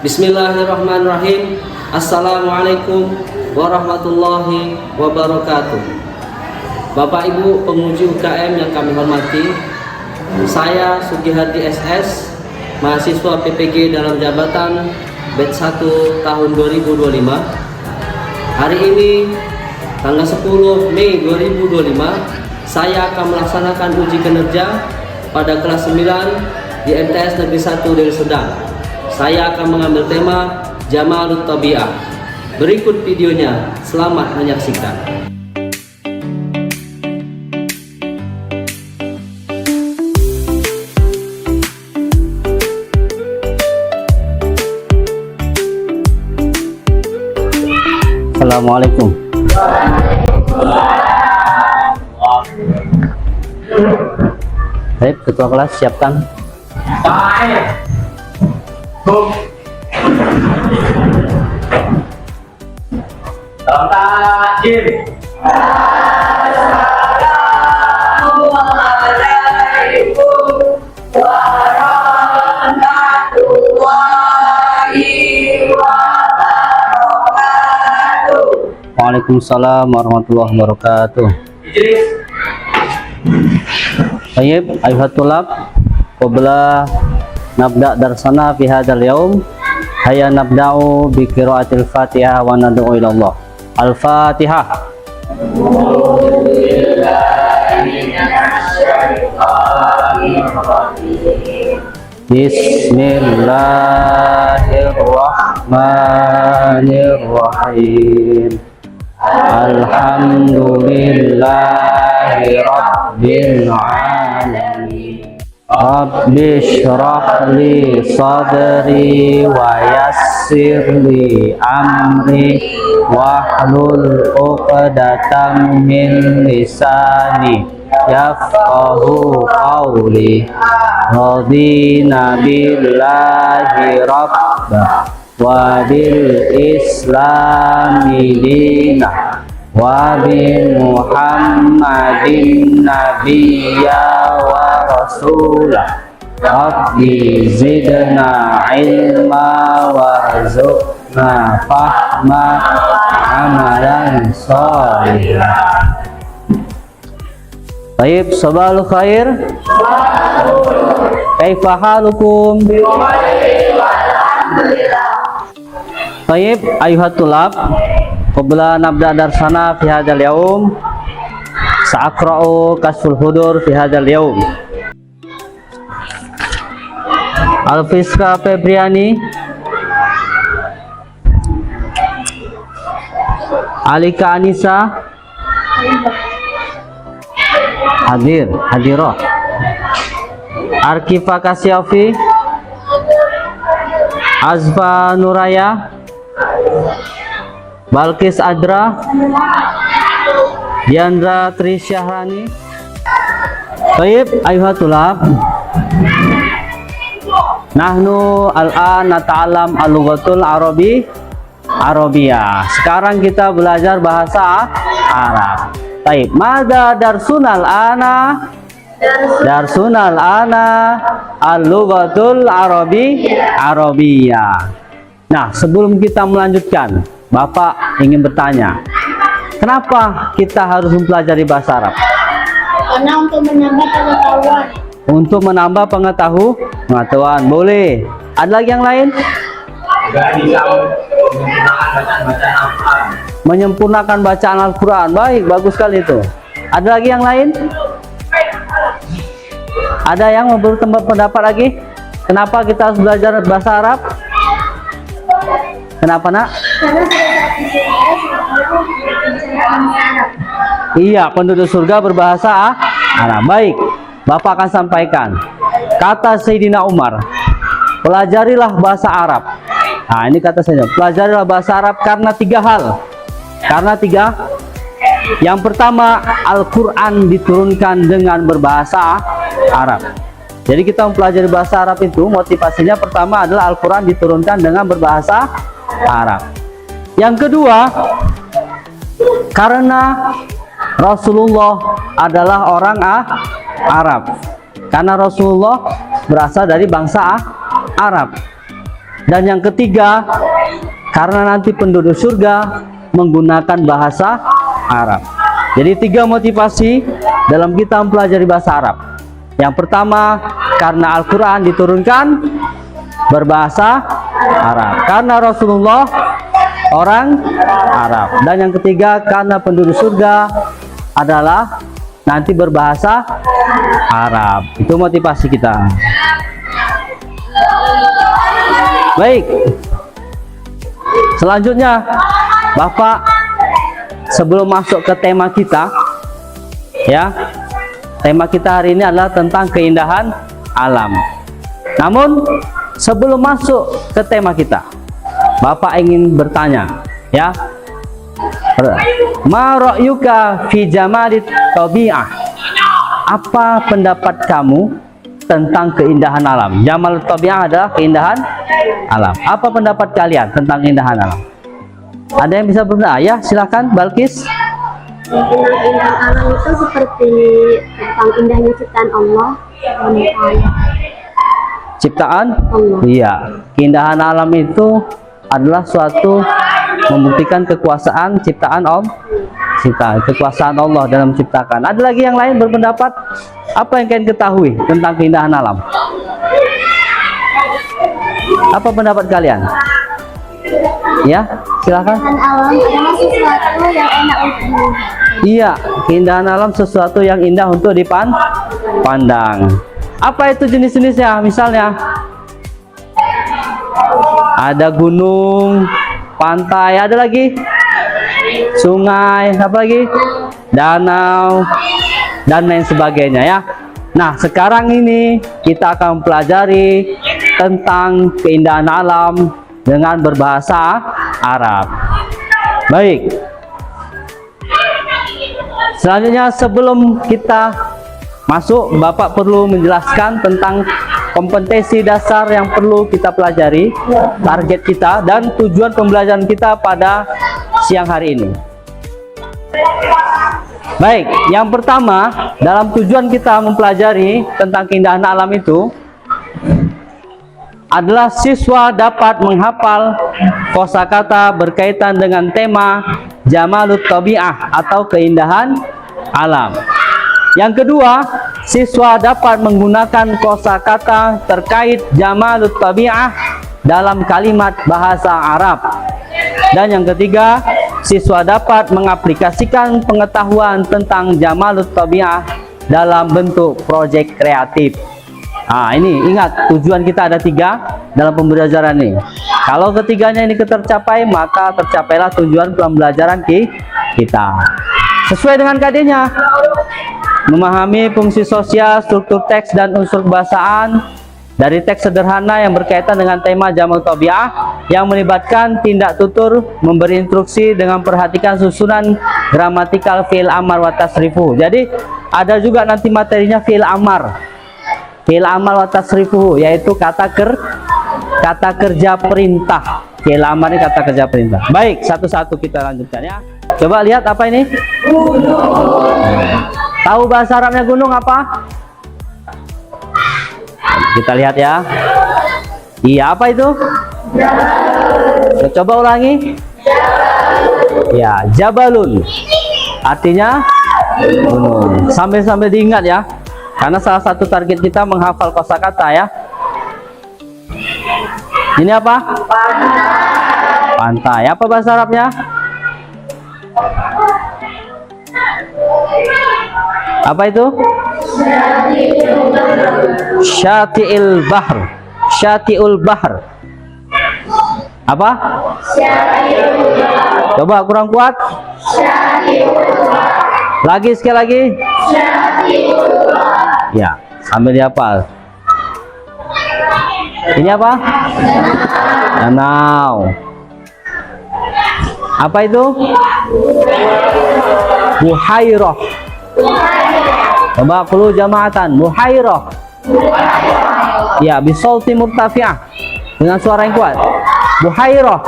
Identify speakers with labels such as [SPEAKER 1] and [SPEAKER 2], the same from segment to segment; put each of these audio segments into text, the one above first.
[SPEAKER 1] Bismillahirrahmanirrahim. Assalamualaikum warahmatullahi wabarakatuh. Bapak Ibu penguji UKM yang kami hormati, saya Sugihadi SS, mahasiswa PPG dalam jabatan batch 1 tahun 2025. Hari ini tanggal 10 Mei 2025, saya akan melaksanakan uji kinerja pada kelas 9 di MTS Negeri 1 Deli Serdang. Saya akan mengambil tema Jamalut Tabi'ah. Berikut videonya, selamat menyaksikan. Assalamualaikum. Baik, ketua kelas siapkan.
[SPEAKER 2] Salam takjil. Assalamualaikum warahmatullahi wabarakatuh.
[SPEAKER 1] Waalaikumsalam warahmatullahi wabarakatuh. Baik, ayuhat tulab, qabla nabda darsana fi hadzal yaum, hayya nabda'u bi qiraatil Fatihah wa nad'u ila Allah. Al-Fatihah. Bismillahirrahmanirrahim. Alhamdulillahi rabbil alamin. Rabbi shrah li sadri wa yassir li amri wahlul 'uqdatam min lisani yafqahu qawli. Radina billahi rabba wa bil islami dina wa bi Muhammadin nabiyya wa rasulah. Rabbi zidna ilma warzuqna fahma amalan sholihah. Baik, sabahul khair. Kaifa halukum? Baik, ayuhat tulab, qabla nabda darsana fi hadzal yaum, sa'aqra'u kasful hudur fi hadzal yaum. Alfiska Febriani, Alika Anissa, hadirah. Arkifa Kasyafi, Azfa Nuraya, Balkis Adra, Diandra Trisyahrani. Baik, ayuhat tulab, nahnu al-an nata'alam al-lughatul Arabiyah. Sekarang kita belajar bahasa Arab. Baik, mada darsunal ana? Darsunal ana al-lughatul Arabiyah. Nah, sebelum kita melanjutkan, Bapak ingin bertanya, kenapa kita harus mempelajari bahasa Arab?
[SPEAKER 3] Karena untuk menambah pengetahuan.
[SPEAKER 1] Untuk menambah pengetahuan. Boleh. Ada lagi yang lain? Menyempurnakan bacaan Al-Quran. Baik, bagus sekali itu. Ada lagi yang lain? Ada yang mau berpendapat lagi? Kenapa kita harus belajar bahasa Arab? Kenapa, nak?
[SPEAKER 3] Karena
[SPEAKER 1] Iya, penduduk surga berbahasa Arab. Baik, Bapak akan sampaikan. Kata Sayyidina Umar, pelajarilah bahasa Arab. Nah, ini kata saya, pelajarilah bahasa Arab karena tiga hal. Yang pertama, Al-Quran diturunkan dengan berbahasa Arab. Jadi kita mempelajari bahasa Arab itu motivasinya pertama adalah Al-Quran diturunkan dengan berbahasa Arab. Yang kedua, karena Rasulullah adalah orang Arab. Karena Rasulullah berasal dari bangsa Arab. Dan yang ketiga, karena nanti penduduk surga menggunakan bahasa Arab. Jadi 3 motivasi dalam kita mempelajari bahasa Arab. Yang pertama, karena Al-Quran diturunkan berbahasa Arab, karena Rasulullah orang Arab. Dan yang ketiga, karena penduduk surga adalah nanti berbahasa Arab. Itu motivasi kita. Baik, selanjutnya Bapak, sebelum masuk ke tema kita, ya, tema kita hari ini adalah tentang keindahan alam. Namun sebelum masuk ke tema kita, Bapak ingin bertanya, ya, ma ra'yuka fi jamalit tabi'ah? Apa pendapat kamu tentang keindahan alam? Jamal tabi'ah adalah keindahan alam. Apa pendapat kalian tentang keindahan alam? Ada yang bisa bertanya? Ya, silakan Balkis.
[SPEAKER 3] Indah alam itu seperti tentang indahnya ciptaan Allah.
[SPEAKER 1] Ciptaan?
[SPEAKER 3] Allah.
[SPEAKER 1] Iya. Keindahan alam itu adalah suatu membuktikan kekuasaan ciptaan kekuasaan Allah dalam menciptakan. Ada lagi yang lain berpendapat? Apa yang kalian ketahui tentang keindahan alam? Apa pendapat kalian? Ya, silakan.
[SPEAKER 3] Keindahan alam adalah sesuatu yang enak untuk dilihat.
[SPEAKER 1] Iya, keindahan alam sesuatu yang indah untuk dipandang. Apa itu jenis-jenisnya? Misalnya ada gunung, pantai, ada lagi sungai, apa lagi? Danau, dan lain sebagainya, ya. Nah, sekarang ini kita akan mempelajari tentang keindahan alam dengan berbahasa Arab. Baik. Selanjutnya, sebelum kita masuk, Bapak perlu menjelaskan tentang kompetensi dasar yang perlu kita pelajari, target kita, dan tujuan pembelajaran kita pada siang hari ini. Baik, yang pertama, dalam tujuan kita mempelajari tentang keindahan alam itu adalah siswa dapat menghafal kosakata berkaitan dengan tema Jamalut Tabi'ah atau keindahan alam. Yang kedua, siswa dapat menggunakan kosakata terkait Jamalut Tabi'ah dalam kalimat bahasa Arab. Dan yang ketiga, siswa dapat mengaplikasikan pengetahuan tentang Jamalut Tabi'ah dalam bentuk proyek kreatif. Nah, ini ingat, tujuan kita ada 3 dalam pembelajaran ini. Kalau ketiganya ini tercapai, maka tercapailah tujuan pembelajaran kita. Sesuai dengan KD-nya, memahami fungsi sosial, struktur teks, dan unsur kebahasaan dari teks sederhana yang berkaitan dengan tema Jamalut Tabi'ah yang melibatkan tindak tutur, memberi instruksi dengan perhatikan susunan gramatikal fi'il amar wa tasrifu. Jadi ada juga nanti materinya fi'il amar. Fi'il amar wa tasrifu, yaitu kata kerja perintah. Fi'il amar ini kata kerja perintah. Baik, satu-satu kita lanjutkan, ya. Coba lihat apa ini? Tahu bahasa Arabnya gunung apa? Kita lihat, ya. Iya, apa itu? Coba ulangi. Ya, jabalun. Artinya gunung. Sambil-sambil diingat, ya. Karena salah satu target kita menghafal kosakata, ya. Ini apa? Pantai. Apa bahasa Arabnya? Apa itu? Syati'il bahr. Syati'ul bahr. Apa? Coba kurang kuat. Lagi, sekali lagi. Ya, sambil dihafal. Ini apa? Danau. Apa itu? Buhairah. Coba perlu jamaatan. Buhairah. Ya, bisolti murtafi'ah, dengan suara yang kuat. Buhairah.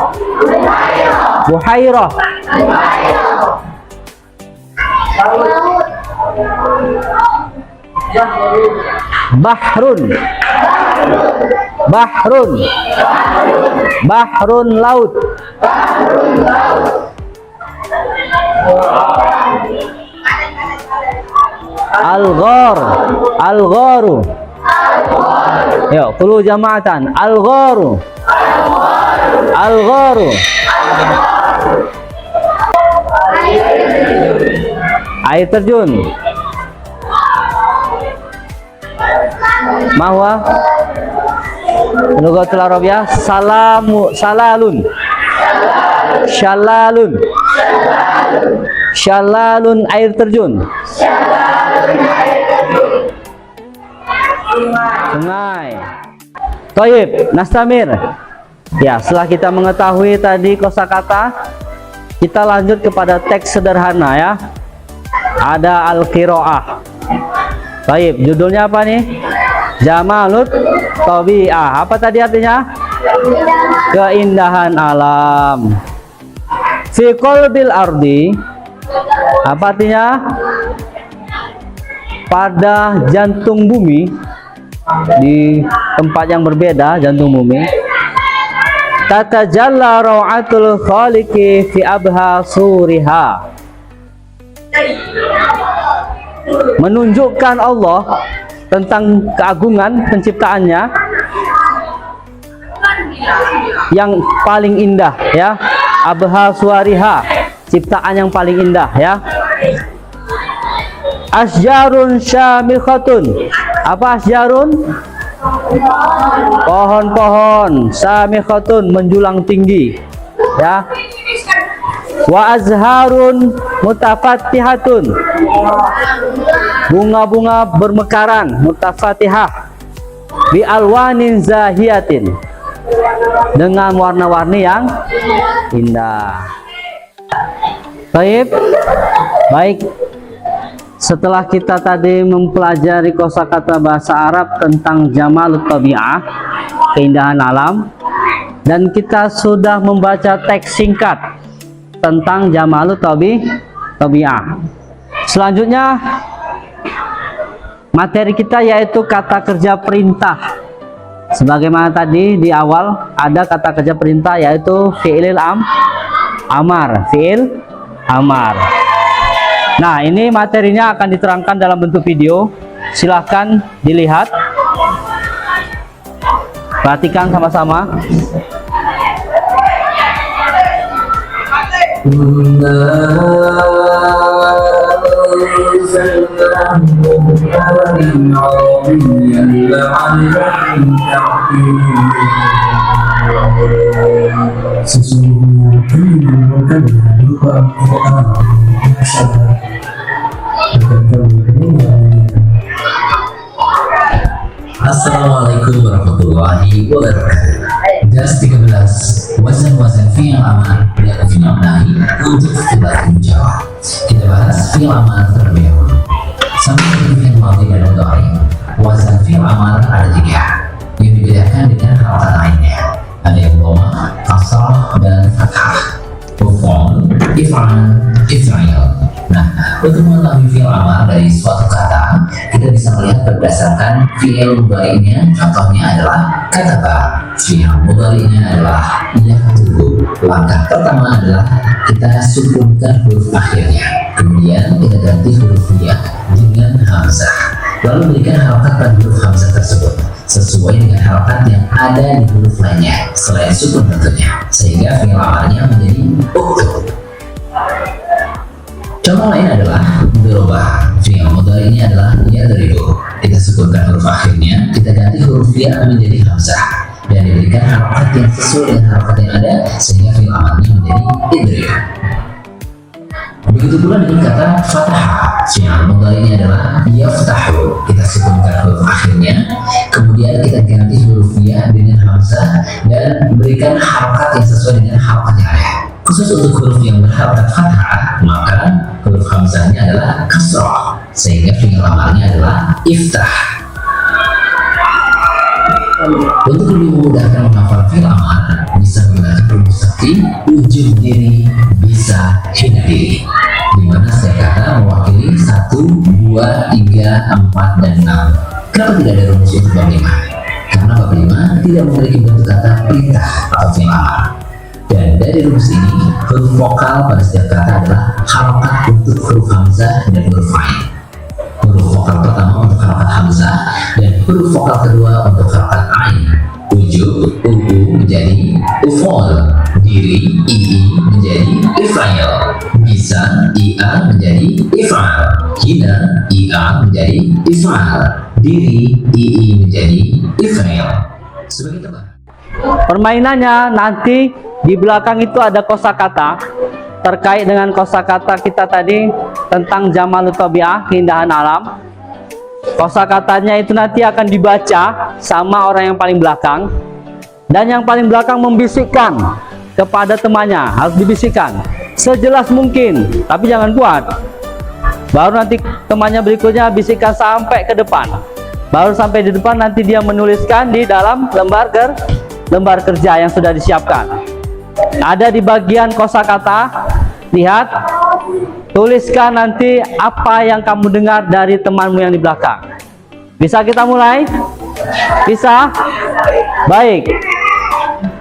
[SPEAKER 1] Buhairah. Bahrun. Bahrun. Bahrun laut. Al-ghar. Al-gharu. Yuk, kulu jama'atan. Al-gharu. Al-gharu. Air terjun. Mahwa Lughatul Arabiyah salalun. Shalalun. Shalalun air terjun. Sungai. Thayyib, nastamir. Ya, setelah kita mengetahui tadi kosakata, kita lanjut kepada teks sederhana ya. Ada al-qiraah. Baik, judulnya apa nih? Jamalut Tabi'ah. Apa tadi artinya? Keindahan alam. Fi qalbil ardi. Apa artinya? Pada jantung bumi, di tempat yang berbeda jantung bumi. Tatajalla raw'atul khaliqi fi abha suriha. Menunjukkan Allah tentang keagungan penciptaannya yang paling indah ya. Abha suariha, ciptaan yang paling indah ya. Asjarun syamikhatun. Apa asjarun? Pohon-pohon syamikhatun, menjulang tinggi ya. Wa azharun mutafattihatun. Bunga-bunga bermekaran, mutafatihah. Bi alwanin zahiyatin. Dengan warna-warni yang indah. Baik. Baik. Setelah kita tadi mempelajari kosakata bahasa Arab tentang Jamalut Tabi'ah, keindahan alam, dan kita sudah membaca teks singkat tentang Jamalut Tabi'ah. Selanjutnya materi kita yaitu kata kerja perintah. Sebagaimana tadi di awal ada kata kerja perintah yaitu fi'il amar, fi'il amar. Nah, ini materinya akan diterangkan dalam bentuk video. Silahkan dilihat, perhatikan sama-sama.
[SPEAKER 4] Sesungguhnya kami menurunkan berupa Al-Quran yang sabar dan kami mendengarnya.
[SPEAKER 5] Assalamualaikum warahmatullahi wabarakatuh. Dars 13 wazan-wazan fi'il amar dan fi'il nahi untuk ikhtibar menjawab. Kita bahas fi'il amar terlebih dahulu. Sama seperti fi'il madhi dan mudhari, wazan fi'il amar ada 3 yang dibedakan dengan harakat lainnya. Ada yang dhamma, kasrah dan fathah. Uf'al, if'al, if'il. Nah, untuk mengetahui fi'il amar dari suatu kata, kita bisa melihat berdasarkan fi'il mudhari'nya. Contohnya adalah kataba. Fi'il mudhari'nya adalah yaktubu. Langkah pertama adalah kita sukunkan huruf akhirnya. Kemudian kita ganti huruf ya dengan hamzah. Lalu berikan harakat pada huruf hamzah tersebut sesuai dengan harakat yang ada di huruf lainnya selain sukun tentunya, sehingga fi'il amarnya menjadi uktub. Contoh lain adalah berubah. Fi'il mudhari'nya adalah yadribu. Kita sukunkan huruf akhirnya, kita ganti huruf ya menjadi hamzah dan diberikan harakat yang sesuai dengan harakat yang ada sehingga fi'il amarnya menjadi idrib. Begitu pula dengan kata fathah. Fi'il mudhari'nya adalah yaftahu. Kita sukunkan huruf akhirnya, kemudian kita ganti huruf ya dengan hamzah dan berikan harakat yang sesuai dengan harakat yang ada. Khusus untuk huruf yang berharakat fathah, maka huruf hamzahnya adalah kasrah, sehingga fi'il amarnya adalah iftah. Untuk lebih memudahkan menghafal fi'il amar, bisa menggunakan rumus sakti ujung diri bisa hina diri, di mana setiap kata mewakili 1, 2, 3, 4, dan 6. Kenapa tidak ada rumus untuk bab 5? Karena karena bab 5 tidak memiliki bentuk kata perintah atau fi'il amar. Dan dari rumus ini, huruf vokal pada setiap kata adalah harokat untuk huruf hamzah dan huruf ain. Huruf vokal pertama untuk harokat hamzah dan huruf vokal kedua untuk harokat ain. Ujub, menjadi ufol, diri, menjadi if'al, bisa, menjadi if'al, hina, menjadi if'al, diri, menjadi if'al. Sebagai tebak.
[SPEAKER 1] Permainannya nanti di belakang itu ada kosakata terkait dengan kosakata kita tadi tentang jamalut tabi'ah, keindahan alam. Kosakatanya itu nanti akan dibaca sama orang yang paling belakang, dan yang paling belakang membisikkan kepada temannya, harus dibisikkan sejelas mungkin, tapi jangan kuat. Baru nanti temannya berikutnya bisikkan sampai ke depan. Baru sampai di depan nanti dia menuliskan di dalam lembar kerja yang sudah disiapkan. Ada di bagian kosakata, lihat, tuliskan nanti apa yang kamu dengar dari temanmu yang di belakang. Bisa kita mulai? Bisa? Baik.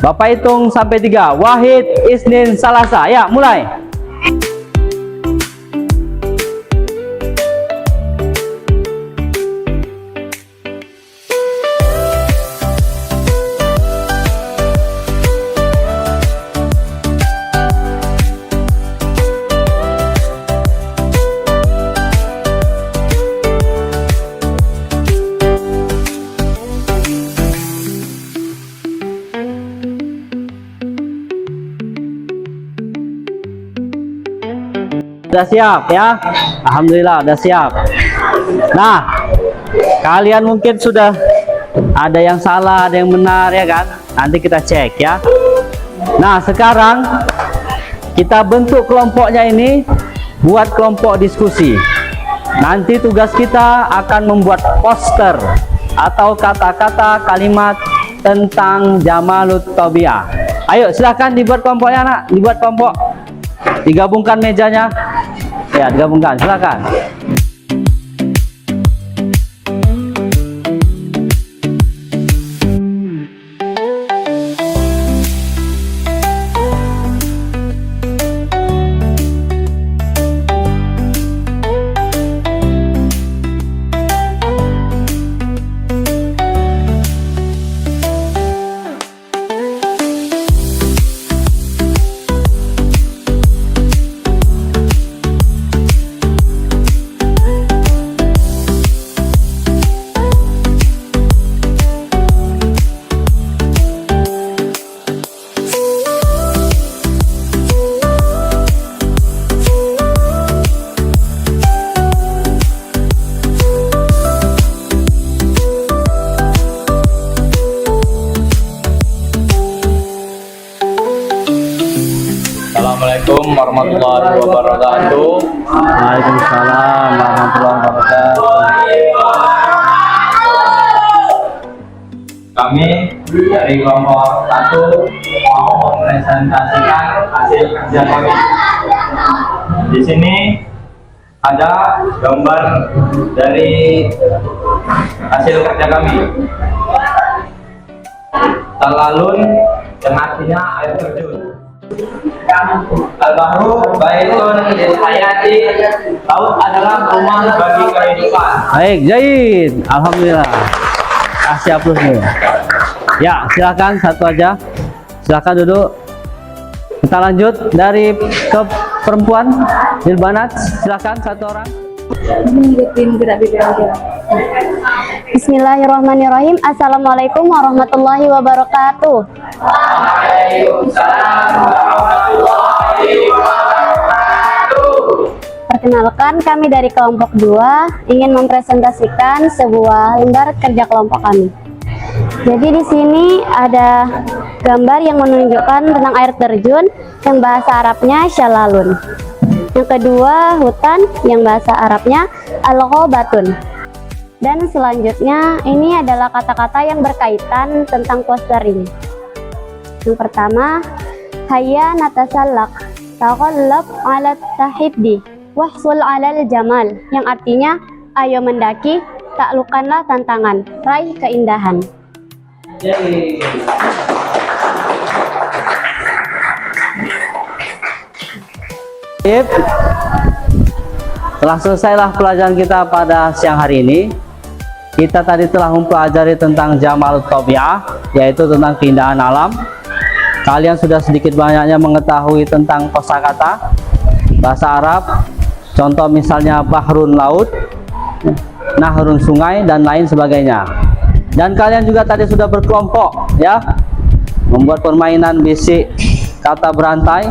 [SPEAKER 1] Bapak hitung sampai 3. Wahid, Isnin, Salasa. Ya, mulai. Sudah siap ya? Alhamdulillah sudah siap. Nah, kalian mungkin sudah ada yang salah, ada yang benar ya kan? Nanti kita cek ya. Nah, sekarang kita bentuk kelompoknya ini buat kelompok diskusi. Nanti tugas kita akan membuat poster atau kata-kata kalimat tentang jamalut tabi'ah. Ayo silahkan dibuat kelompoknya nak, dibuat kelompok. Digabungkan mejanya. Ya, digabungkan, silakan.
[SPEAKER 2] Assalamualaikum warahmatullahi wabarakatuh.
[SPEAKER 1] Waalaikumsalam warahmatullahi wabarakatuh.
[SPEAKER 2] Kami dari kelompok 1 mau mempresentasikan hasil kerja kami. Di sini ada gambar dari hasil kerja kami. Talalun yang artinya air terjun. Al-Bahru baitun lil hayati, laut adalah rumah bagi kehidupan.
[SPEAKER 1] Baik, Zaid. Alhamdulillah. Kasih aplaus dulu. Ya, silakan satu aja. Silakan duduk. Kita lanjut dari ke perempuan, Bilbanat. Silakan satu orang.
[SPEAKER 3] Bismillahirrahmanirrahim. Assalamualaikum warahmatullahi wabarakatuh.
[SPEAKER 2] Waalaikumsalam warahmatullahi wabarakatuh.
[SPEAKER 3] Perkenalkan, kami dari kelompok 2 ingin mempresentasikan sebuah lembar kerja kelompok kami. Jadi di sini ada gambar yang menunjukkan tentang air terjun yang bahasa Arabnya syalalun. Yang kedua, hutan yang bahasa Arabnya al-ghabatun. Dan selanjutnya ini adalah kata-kata yang berkaitan tentang poster ini. Yang pertama, hayya natasallaq, taghallab 'ala tahibdi, wahsul 'alal jamal, yang artinya ayo mendaki, taklukkanlah tantangan, raih keindahan.
[SPEAKER 1] Yeay. Telah selesailah pelajaran kita pada siang hari ini. Kita tadi telah mempelajari tentang Jamal Tabi'ah, yaitu tentang keindahan alam. Kalian sudah sedikit banyaknya mengetahui tentang kosakata bahasa Arab, contoh misalnya bahrun laut, nahrun sungai, dan lain sebagainya. Dan kalian juga tadi sudah berkelompok, ya, membuat permainan bisik kata berantai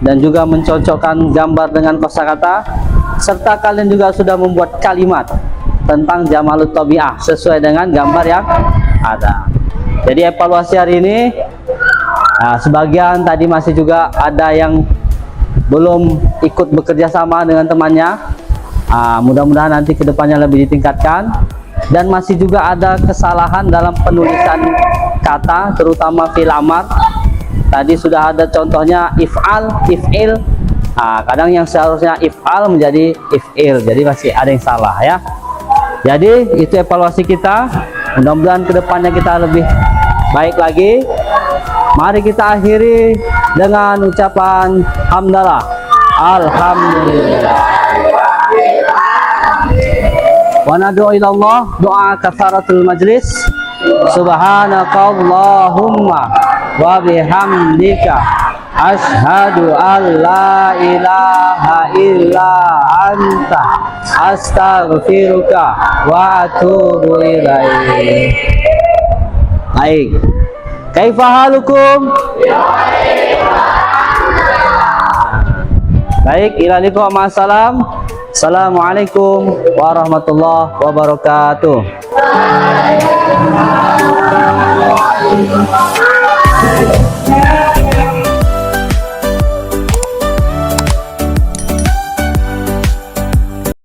[SPEAKER 1] dan juga mencocokkan gambar dengan kosakata, serta kalian juga sudah membuat kalimat tentang Jamalut Tabi'ah sesuai dengan gambar yang ada. Jadi evaluasi hari ini, sebagian tadi masih juga ada yang belum ikut bekerja sama dengan temannya. Mudah-mudahan nanti kedepannya lebih ditingkatkan. Dan masih juga ada kesalahan dalam penulisan kata, terutama fi'il amar. Tadi sudah ada contohnya if'al, if'il. Kadang yang seharusnya if'al menjadi if'il, jadi masih ada yang salah, ya. Jadi itu evaluasi kita. Mudah-mudahan kedepannya kita lebih baik lagi. Mari kita akhiri dengan ucapan hamdalah. Alhamdulillah. Wa nad'u ila Allah doa kafaratul majlis. Subhanakallahumma wa bihamdika asyhadu an la ilaha illa anta astaghfiruka wa atubu ilaik. Baik. Kaifa halukum? Baik, ila liqa ma'assalam. Assalamualaikum warahmatullahi wabarakatuh.